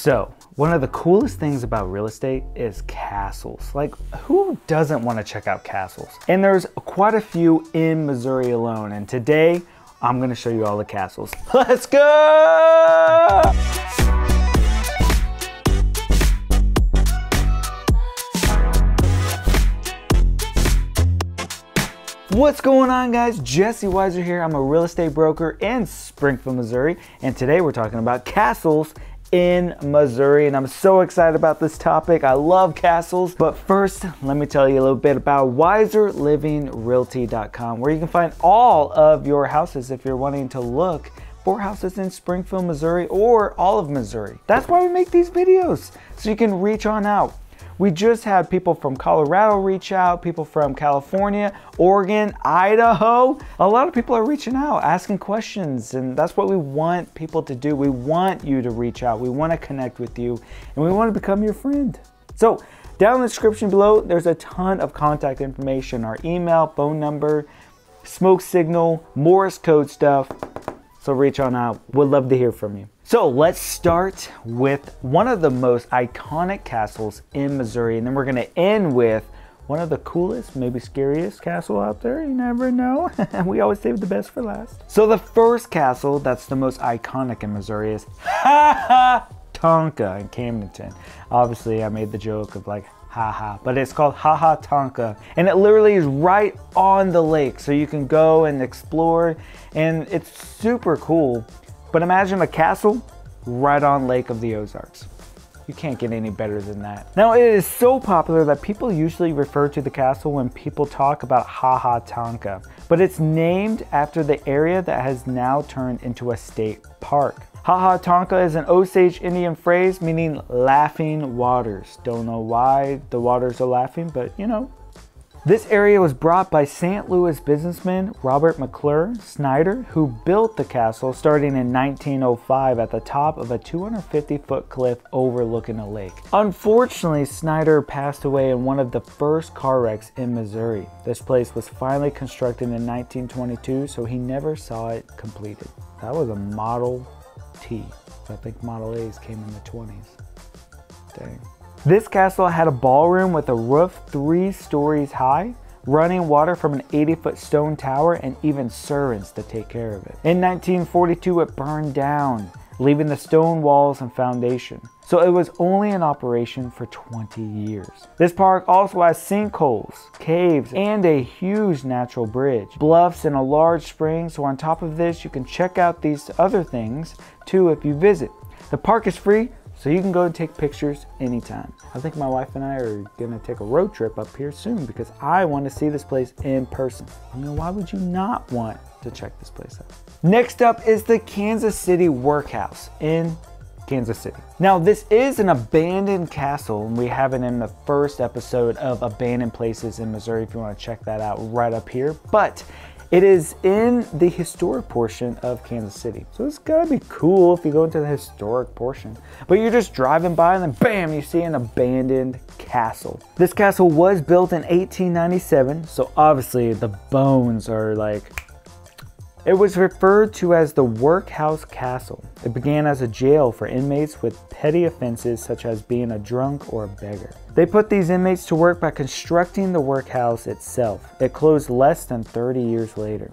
So, one of the coolest things about real estate is castles. Like, who doesn't want to check out castles? And there's quite a few in Missouri alone. And today, I'm going to show you all the castles. Let's go! What's going on, guys? Jesse Weiser here. I'm a real estate broker in Springfield, Missouri. And today we're talking about castles in Missouri, and I'm so excited about this topic. I love castles. But first, let me tell you a little bit about wiserlivingrealty.com, where you can find all of your houses if you're wanting to look for houses in Springfield, Missouri, or all of Missouri. That's why we make these videos, so you can reach on out. We just had people from Colorado reach out, people from California, Oregon, Idaho. A lot of people are reaching out, asking questions, and that's what we want people to do. We want you to reach out. We want to connect with you, and we want to become your friend. So down in the description below, there's a ton of contact information, our email, phone number, smoke signal, Morse code stuff. So reach on out. We'd love to hear from you. So let's start with one of the most iconic castles in Missouri, and then we're gonna end with one of the coolest, maybe scariest castle out there. You never know. We always save the best for last. So the first castle that's the most iconic in Missouri is Tonka in Camdenton. Obviously, I made the joke of like, haha, but it's called Tonka, and it literally is right on the lake, so you can go and explore, and it's super cool. But imagine a castle right on Lake of the Ozarks. You can't get any better than that. Now, it is so popular that people usually refer to the castle when people talk about Tonka, but it's named after the area that has now turned into a state park. Tonka is an Osage Indian phrase meaning laughing waters. Don't know why the waters are laughing, but you know. This area was brought by St. Louis businessman Robert McClure Snyder, who built the castle starting in 1905 at the top of a 250-foot cliff overlooking a lake. Unfortunately, Snyder passed away in one of the first car wrecks in Missouri. This place was finally constructed in 1922, so he never saw it completed. That was a Model T. I think Model A's came in the 20s. Dang. This castle had a ballroom with a roof 3 stories high, running water from an 80-foot stone tower, and even servants to take care of it. In 1942, it burned down, leaving the stone walls and foundation. So it was only in operation for 20 years. This park also has sinkholes, caves, and a huge natural bridge, bluffs, and a large spring. So on top of this, you can check out these other things too if you visit. The park is free, so you can go and take pictures anytime. I think my wife and I are gonna take a road trip up here soon because I want to see this place in person. I mean, why would you not want to check this place out? Next up is the Kansas City Workhouse in Kansas City. Now, this is an abandoned castle, and we have it in the first episode of Abandoned Places in Missouri if you want to check that out right up here. But it is in the historic portion of Kansas City. So it's gotta be cool if you go into the historic portion. But you're just driving by and then bam, you see an abandoned castle. This castle was built in 1897, so obviously the bones are like... It was referred to as the Workhouse Castle. It began as a jail for inmates with petty offenses such as being a drunk or a beggar. They put these inmates to work by constructing the workhouse itself. It closed less than 30 years later.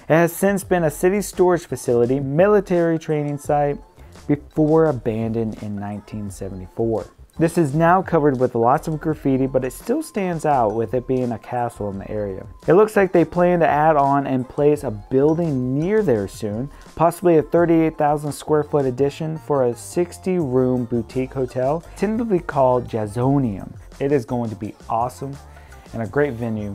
It has since been a city storage facility, military training site, before abandoned in 1974. This is now covered with lots of graffiti, but it still stands out with it being a castle in the area. It looks like they plan to add on and place a building near there soon, possibly a 38,000 square foot addition for a 60-room boutique hotel, tentatively called Jazzonium. It is going to be awesome and a great venue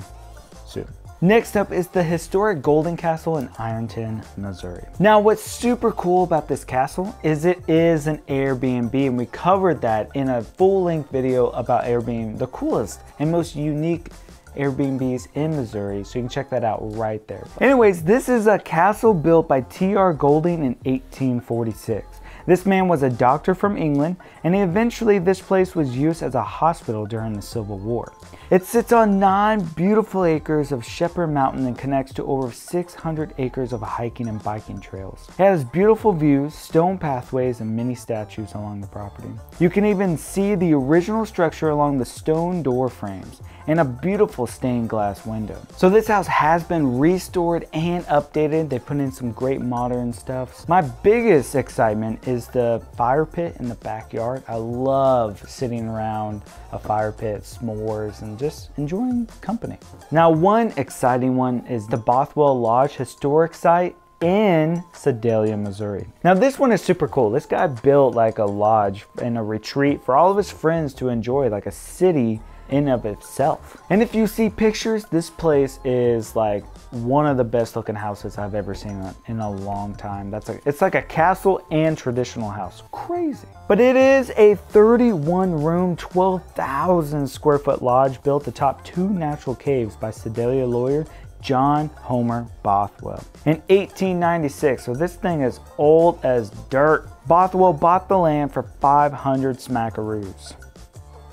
soon. Next up is the historic Goulding Castle in Ironton, Missouri. Now, what's super cool about this castle is it is an Airbnb, and we covered that in a full-length video about Airbnb, the coolest and most unique Airbnbs in Missouri, so you can check that out right there. Anyways, this is a castle built by T.R. Goulding in 1846. This man was a doctor from England, and eventually this place was used as a hospital during the Civil War. It sits on 9 beautiful acres of Shepherd Mountain and connects to over 600 acres of hiking and biking trails. It has beautiful views, stone pathways, and many statues along the property. You can even see the original structure along the stone door frames and a beautiful stained glass window. So this house has been restored and updated. They put in some great modern stuff. My biggest excitement is the fire pit in the backyard. I love sitting around a fire pit, s'mores, and just enjoying company. Now, one exciting one is the Bothwell Lodge historic site in Sedalia, Missouri. Now this one is super cool. This guy built like a lodge and a retreat for all of his friends to enjoy, like a city in of itself. And if you see pictures, this place is like one of the best looking houses I've ever seen in a long time. It's like a castle and traditional house. Crazy. But it is a 31 room, 12,000 square foot lodge built atop 2 natural caves by Sedalia lawyer John Homer Bothwell in 1896. So this thing is old as dirt. Bothwell bought the land for 500 smackaroos.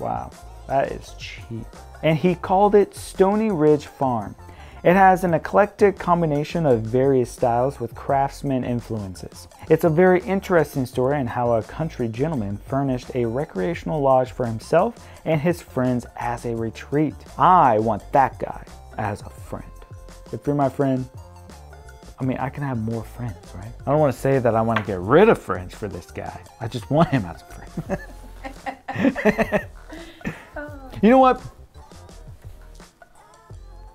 Wow. That is cheap. And he called it Stony Ridge Farm. It has an eclectic combination of various styles with craftsman influences. It's a very interesting story in how a country gentleman furnished a recreational lodge for himself and his friends as a retreat. I want that guy as a friend. If you're my friend, I mean, I can have more friends, right? I don't want to say that I want to get rid of friends for this guy. I just want him as a friend. You know what?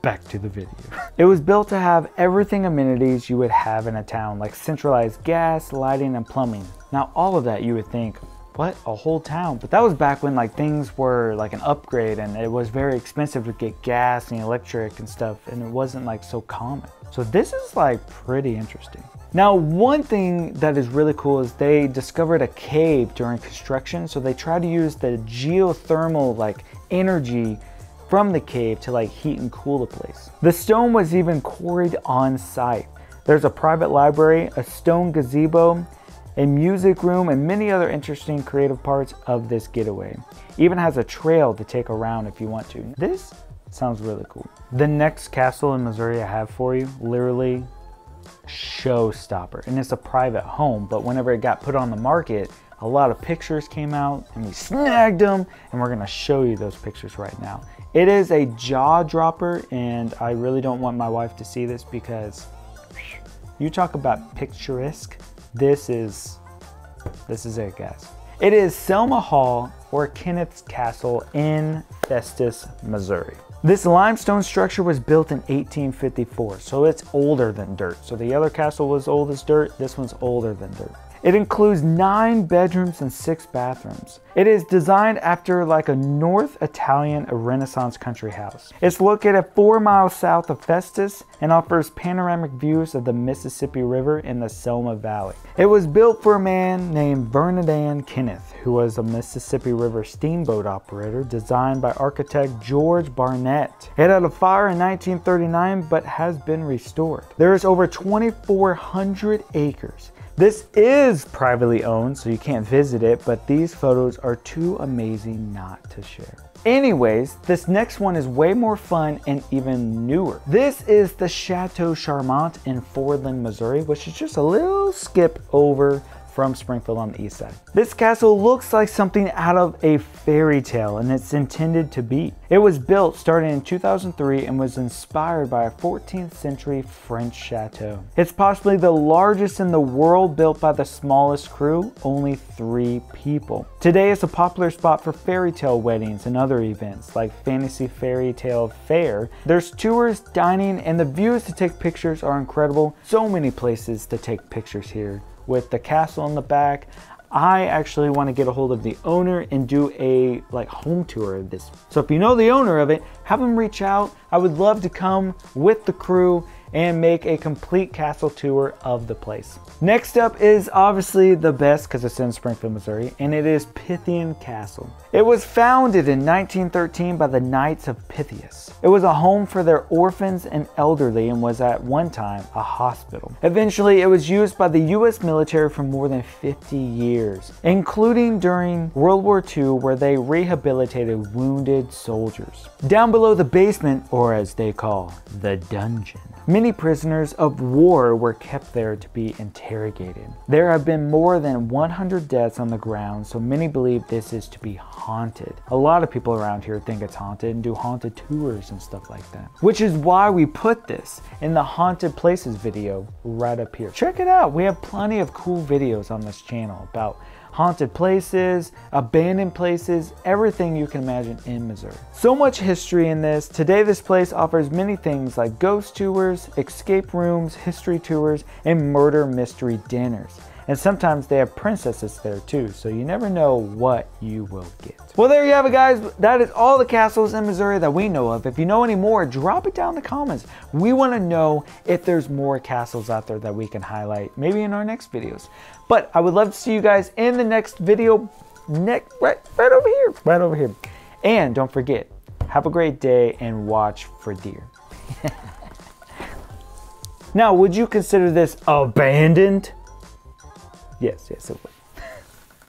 Back to the video. It was built to have everything amenities you would have in a town, like centralized gas, lighting, and plumbing. Now, all of that you would think, what, a whole town? But that was back when like things were like an upgrade and it was very expensive to get gas and electric and stuff, and it wasn't like so common. So this is like pretty interesting. Now, one thing that is really cool is they discovered a cave during construction. So they tried to use the geothermal like energy from the cave to like heat and cool the place. The stone was even quarried on site. There's a private library, a stone gazebo, a music room, and many other interesting creative parts of this getaway. Even has a trail to take around if you want to. This sounds really cool. The next castle in Missouri I have for you, literally showstopper, and it's a private home, but whenever it got put on the market, a lot of pictures came out and we snagged them, and we're gonna show you those pictures right now. It is a jaw dropper, and I really don't want my wife to see this because you talk about picturesque. This is it, guys. It is Selma Hall, or Kennett's Castle, in Festus, Missouri. This limestone structure was built in 1854, so it's older than dirt. So the other castle was old as dirt, this one's older than dirt. It includes 9 bedrooms and 6 bathrooms. It is designed after like a North Italian Renaissance country house. It's located 4 miles south of Festus and offers panoramic views of the Mississippi River in the Selma Valley. It was built for a man named Bernardine Kenneth, who was a Mississippi River steamboat operator, designed by architect George Barnett. It had a fire in 1939 but has been restored. There is over 2,400 acres. This is privately owned, so you can't visit it, but these photos are too amazing not to share. Anyways, this next one is way more fun and even newer. This is the Chateau Charmont in Fordland, Missouri, which is just a little skip over from Springfield on the east side. This castle looks like something out of a fairy tale, and it's intended to be. It was built starting in 2003 and was inspired by a 14th century French chateau. It's possibly the largest in the world, built by the smallest crew, only 3 people. Today it's a popular spot for fairy tale weddings and other events like Fantasy Fairy Tale Fair. There's tours, dining, and the views to take pictures are incredible. So many places to take pictures here. With the castle in the back, I actually want to get a hold of the owner and do a home tour of this. So if you know the owner of it, have them reach out. I would love to come with the crew and make a complete castle tour of the place. Next up is obviously the best because it's in Springfield, Missouri, and it is Pythian Castle. It was founded in 1913 by the Knights of Pythias. It was a home for their orphans and elderly and was at one time a hospital. Eventually, it was used by the U.S. military for more than 50 years, including during World War II, where they rehabilitated wounded soldiers. Down below the basement, or as they call the dungeon, many prisoners of war were kept there to be interrogated. There have been more than 100 deaths on the ground, so many believe this is to be haunted. A lot of people around here think it's haunted and do haunted tours and stuff like that, which is why we put this in the haunted places video right up here. Check it out. We have plenty of cool videos on this channel about haunted places, abandoned places, everything you can imagine in Missouri. So much history in this. Today this place offers many things like ghost tours, escape rooms, history tours, and murder mystery dinners. And sometimes they have princesses there too, so you never know what you will get. Well, there you have it, guys. That is all the castles in Missouri that we know of. If you know any more, drop it down in the comments. We want to know if there's more castles out there that we can highlight, maybe in our next videos. But I would love to see you guys in the next video, right over here. And don't forget, have a great day and watch for deer. Now, would you consider this abandoned? Yes, it would.